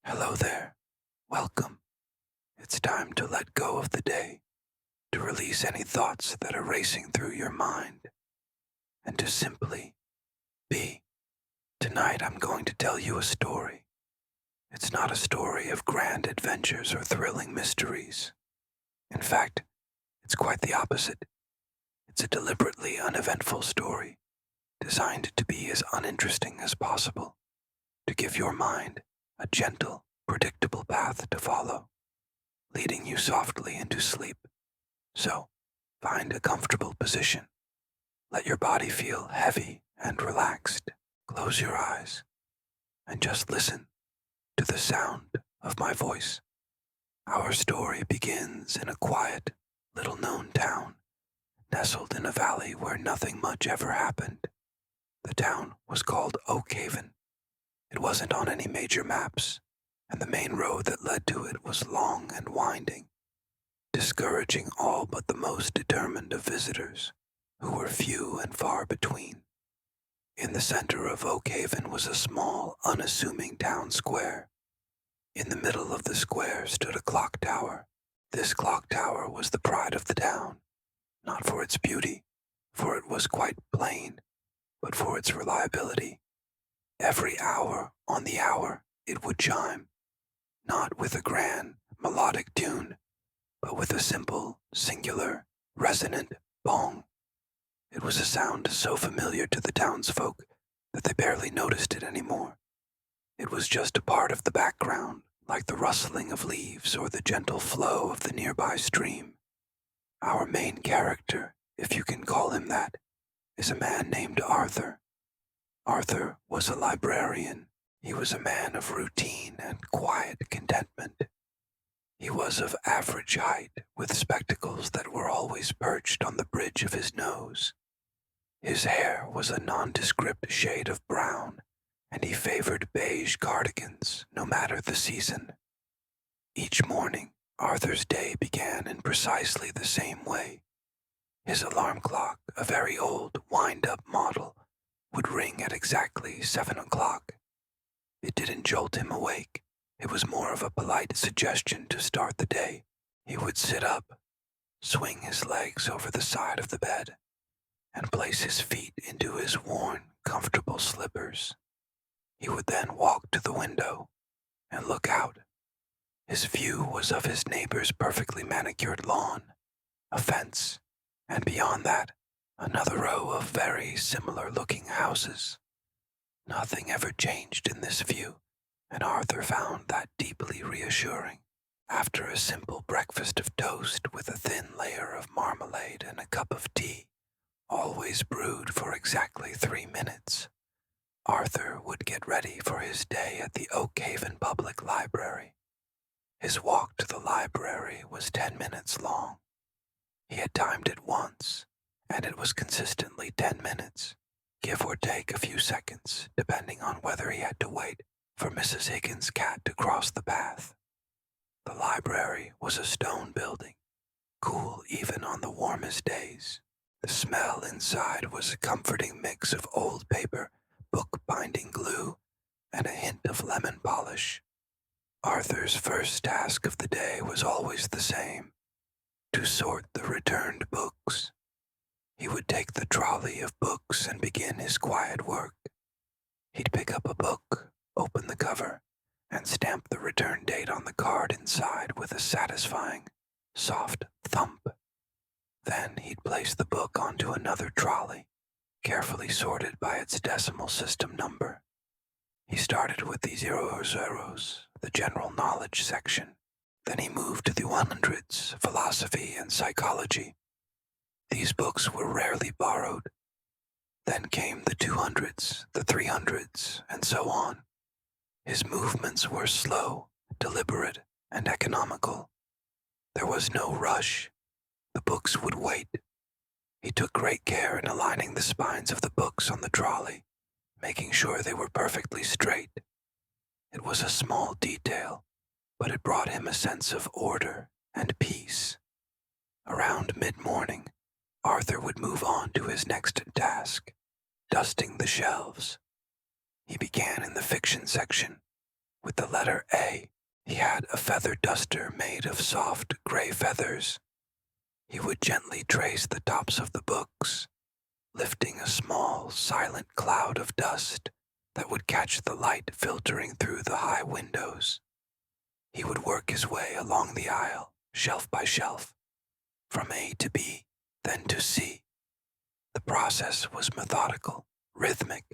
Hello there. Welcome. It's time to let go of the day, to release any thoughts that are racing through your mind, and to simply be. Tonight I'm going to tell you a story. It's not a story of grand adventures or thrilling mysteries. In fact, it's quite the opposite. It's a deliberately uneventful story, designed to be as uninteresting as possible, to give your mind a gentle, predictable path to follow, leading you softly into sleep. So, find a comfortable position. Let your body feel heavy and relaxed. Close your eyes and just listen to the sound of my voice. Our story begins in a quiet, little-known town, nestled in a valley where nothing much ever happened. The town was called Oakhaven. It wasn't on any major maps, and the main road that led to it was long and winding, discouraging all but the most determined of visitors, who were few and far between. In the center of Oakhaven was a small, unassuming town square. In the middle of the square stood a clock tower. This clock tower was the pride of the town, not for its beauty, for it was quite plain, but for its reliability. Every hour on the hour it would chime, not with a grand, melodic tune, but with a simple, singular, resonant bong. It was a sound so familiar to the townsfolk that they barely noticed it anymore. It was just a part of the background, like the rustling of leaves or the gentle flow of the nearby stream. Our main character, if you can call him that, is a man named Arthur. Arthur was a librarian. He was a man of routine and quiet contentment. He was of average height, with spectacles that were always perched on the bridge of his nose. His hair was a nondescript shade of brown, and he favored beige cardigans, no matter the season. Each morning, Arthur's day began in precisely the same way. His alarm clock, a very old, wind-up model, would ring at exactly 7 o'clock. It didn't jolt him awake. It was more of a polite suggestion to start the day. He would sit up, swing his legs over the side of the bed, and place his feet into his worn, comfortable slippers. He would then walk to the window and look out. His view was of his neighbor's perfectly manicured lawn, a fence, and beyond that, another row of very similar-looking houses. Nothing ever changed in this view, and Arthur found that deeply reassuring. After a simple breakfast of toast with a thin layer of marmalade and a cup of tea, always brewed for exactly 3 minutes, Arthur would get ready for his day at the Oakhaven Public Library. His walk to the library was 10 minutes long. He had timed it once, and it was consistently 10 minutes, give or take a few seconds, depending on whether he had to wait for Mrs. Higgins' cat to cross the path. The library was a stone building, cool even on the warmest days. The smell inside was a comforting mix of old paper, book-binding glue, and a hint of lemon polish. Arthur's first task of the day was always the same: to sort the returned books. He would take the trolley of books and begin his quiet work. He'd pick up a book, open the cover, and stamp the return date on the card inside with a satisfying, soft thump. Then he'd place the book onto another trolley, carefully sorted by its decimal system number. He started with the 00s, the general knowledge section. Then he moved to the 100s, philosophy and psychology. These books were rarely borrowed. Then came the 200s, the 300s, and so on. His movements were slow, deliberate, and economical. There was no rush. The books would wait. He took great care in aligning the spines of the books on the trolley, making sure they were perfectly straight. It was a small detail, but it brought him a sense of order and peace. Around mid-morning, Arthur would move on to his next task, dusting the shelves. He began in the fiction section, With the letter A, he had a feather duster made of soft gray feathers. He would gently trace the tops of the books, lifting a small, silent cloud of dust that would catch the light filtering through the high windows. He would work his way along the aisle, shelf by shelf, from A to B, then to C. The process was methodical, rhythmic.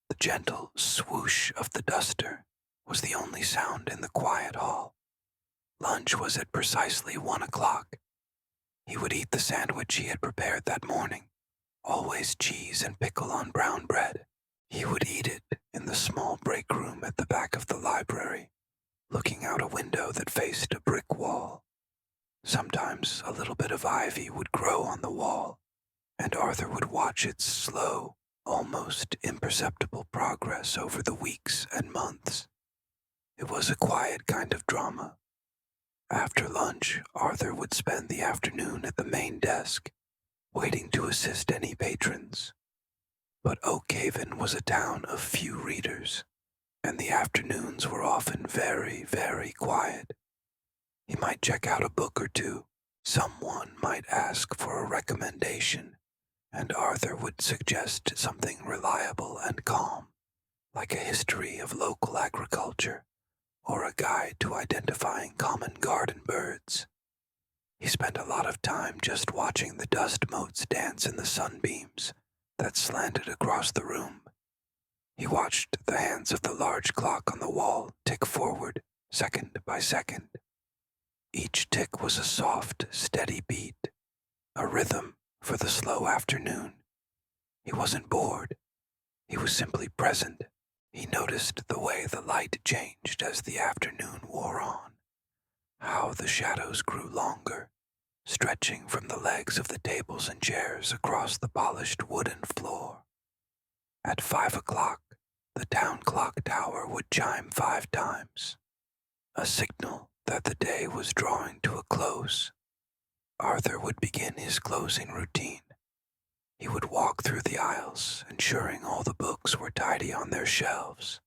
The gentle swoosh of the duster was the only sound in the quiet hall. Lunch was at precisely 1 o'clock. He would eat the sandwich he had prepared that morning, always cheese and pickle on brown bread. He would eat it in the small break room at the back of the library, looking out a window that faced a brick wall. Sometimes a little bit of ivy would grow on the wall, and Arthur would watch its slow, almost imperceptible progress over the weeks and months. It was a quiet kind of drama. After lunch, Arthur would spend the afternoon at the main desk, waiting to assist any patrons. But Oak Haven was a town of few readers, and the afternoons were often very, very quiet. He might check out a book or two. Someone might ask for a recommendation, and Arthur would suggest something reliable and calm, like a history of local agriculture or a guide to identifying common garden birds. He spent a lot of time just watching the dust motes dance in the sunbeams that slanted across the room. He watched the hands of the large clock on the wall tick forward, second by second. Each tick was a soft, steady beat, a rhythm for the slow afternoon. He wasn't bored. He was simply present. He noticed the way the light changed as the afternoon wore on, how the shadows grew longer, stretching from the legs of the tables and chairs across the polished wooden floor. At 5 o'clock, the town clock tower would chime 5 times, a signal that the day was drawing to a close. Arthur would begin his closing routine. He would walk through the aisles, ensuring all the books were tidy on their shelves.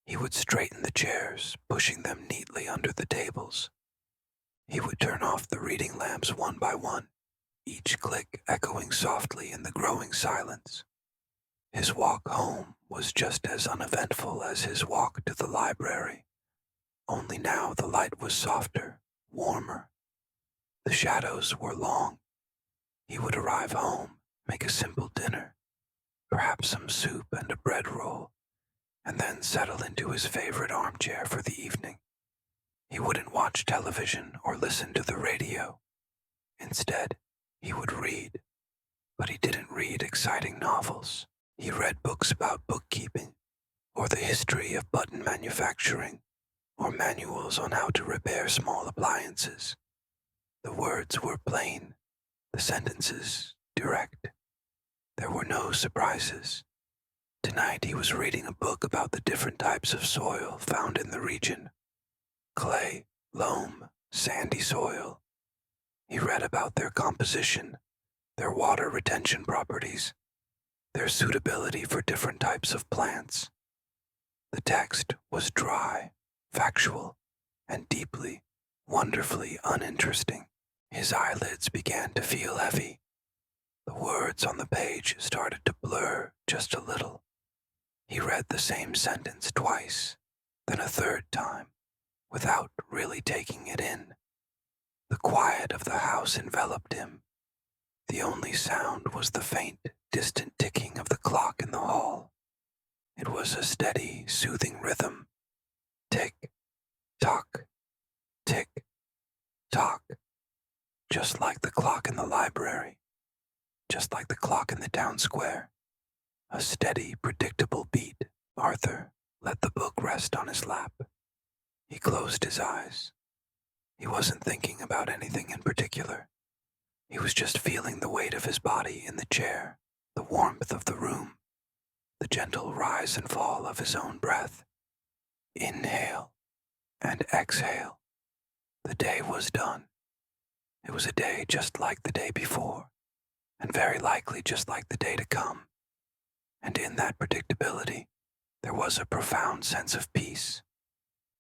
He would straighten the chairs, pushing them neatly under the tables. He would turn off the reading lamps one by one, each click echoing softly in the growing silence. His walk home was just as uneventful as his walk to the library, only now the light was softer, warmer. The shadows were long. He would arrive home, make a simple dinner, perhaps some soup and a bread roll, and then settle into his favorite armchair for the evening. He wouldn't watch television or listen to the radio. Instead, he would read. But he didn't read exciting novels. He read books about bookkeeping, or the history of button manufacturing, or manuals on how to repair small appliances. The words were plain, the sentences direct. There were no surprises. Tonight he was reading a book about the different types of soil found in the region. Clay, loam, sandy soil. He read about their composition, their water retention properties, their suitability for different types of plants. The text was dry, factual, and deeply, wonderfully uninteresting. His eyelids began to feel heavy. The words on the page started to blur just a little. He read the same sentence twice, then a third time, without really taking it in. The quiet of the house enveloped him. The only sound was the faint, distant ticking of the clock in the hall. It was a steady, soothing rhythm. Tick, tock, tick, tock. Just like the clock in the library. Just like the clock in the town square. A steady, predictable beat. Arthur let the book rest on his lap. He closed his eyes. He wasn't thinking about anything in particular. He was just feeling the weight of his body in the chair, the warmth of the room, the gentle rise and fall of his own breath. Inhale and exhale. The day was done. It was a day just like the day before, and very likely just like the day to come. And in that predictability, there was a profound sense of peace.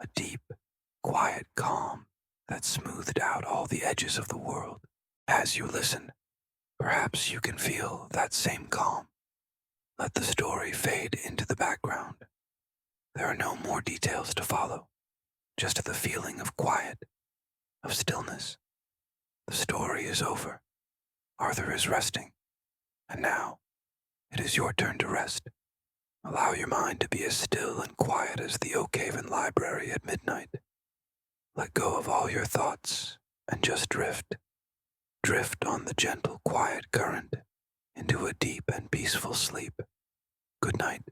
a deep, quiet calm that smoothed out all the edges of the world. As you listen, perhaps you can feel that same calm. Let the story fade into the background. There are no more details to follow, just the feeling of quiet, of stillness. The story is over. Arthur is resting, and now it is your turn to rest. Allow your mind to be as still and quiet as the Oak Haven Library at midnight. Let go of all your thoughts and just drift. Drift on the gentle, quiet current into a deep and peaceful sleep. Good night.